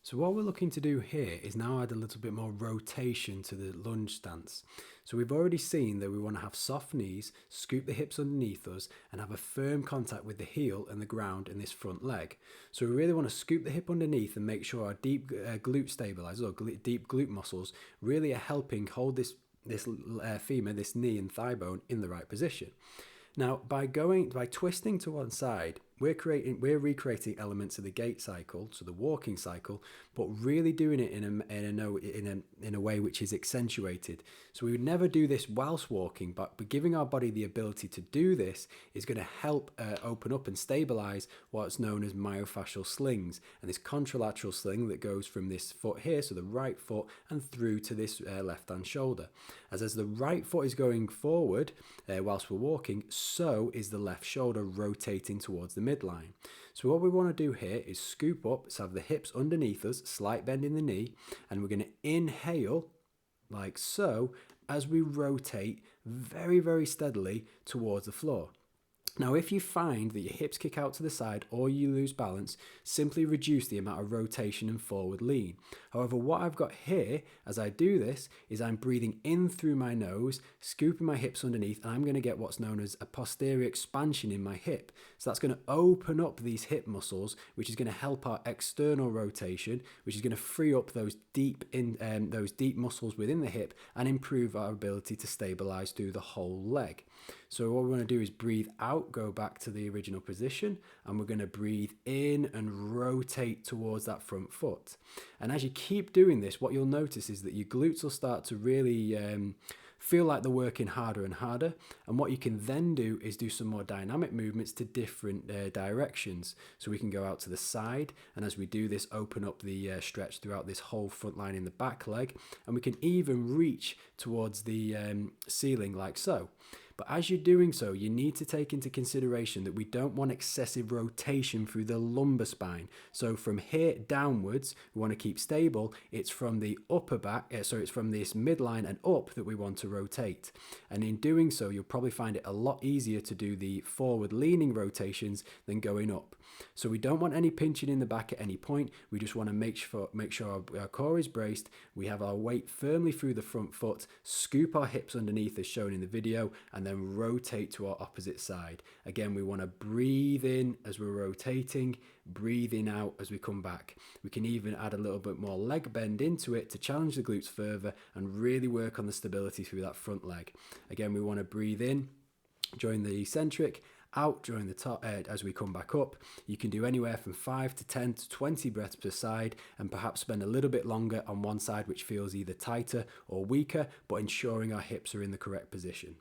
So what we're looking to do here is now add a little bit more rotation to the lunge stance. So we've already seen that we want to have soft knees, scoop the hips underneath us and have a firm contact with the heel and the ground in this front leg. So we really want to scoop the hip underneath and make sure our deep glute stabilizers or deep glute muscles really are helping hold this femur, this knee and thigh bone in the right position. Now, by twisting to one side, we're recreating elements of the gait cycle, so the walking cycle, but really doing it in a way which is accentuated. So we would never do this whilst walking, but giving our body the ability to do this is going to help open up and stabilize what's known as myofascial slings, and this contralateral sling that goes from this foot here, so the right foot, and through to this left hand shoulder. As the right foot is going forward whilst we're walking, so is the left shoulder rotating towards the midline. So what we want to do here is scoop up, so have the hips underneath us, slight bend in the knee, and we're going to inhale like so as we rotate very, very steadily towards the floor. Now, if you find that your hips kick out to the side or you lose balance, simply reduce the amount of rotation and forward lean. However, what I've got here as I do this is I'm breathing in through my nose, scooping my hips underneath, and I'm going to get what's known as a posterior expansion in my hip. So that's going to open up these hip muscles, which is going to help our external rotation, which is going to free up those deep muscles within the hip and improve our ability to stabilize through the whole leg. So what we want to do is breathe out, go back to the original position, and we're going to breathe in and rotate towards that front foot. And as you keep doing this, what you'll notice is that your glutes will start to really feel like they're working harder and harder. And what you can then do is do some more dynamic movements to different directions. So we can go out to the side, and as we do this, open up the stretch throughout this whole front line in the back leg, and we can even reach towards the ceiling like so. But as you're doing so, you need to take into consideration that we don't want excessive rotation through the lumbar spine. So from here downwards, we want to keep stable. It's from the upper back, it's from this midline and up that we want to rotate. And in doing so, you'll probably find it a lot easier to do the forward leaning rotations than going up. So we don't want any pinching in the back at any point. We just want to make sure our core is braced. We have our weight firmly through the front foot, scoop our hips underneath as shown in the video, and then rotate to our opposite side. Again, we want to breathe in as we're rotating, breathing out as we come back. We can even add a little bit more leg bend into it to challenge the glutes further and really work on the stability through that front leg. Again, we want to breathe in during the eccentric, out during the top as we come back up. You can do anywhere from 5 to 10 to 20 breaths per side, and perhaps spend a little bit longer on one side which feels either tighter or weaker, but ensuring our hips are in the correct position.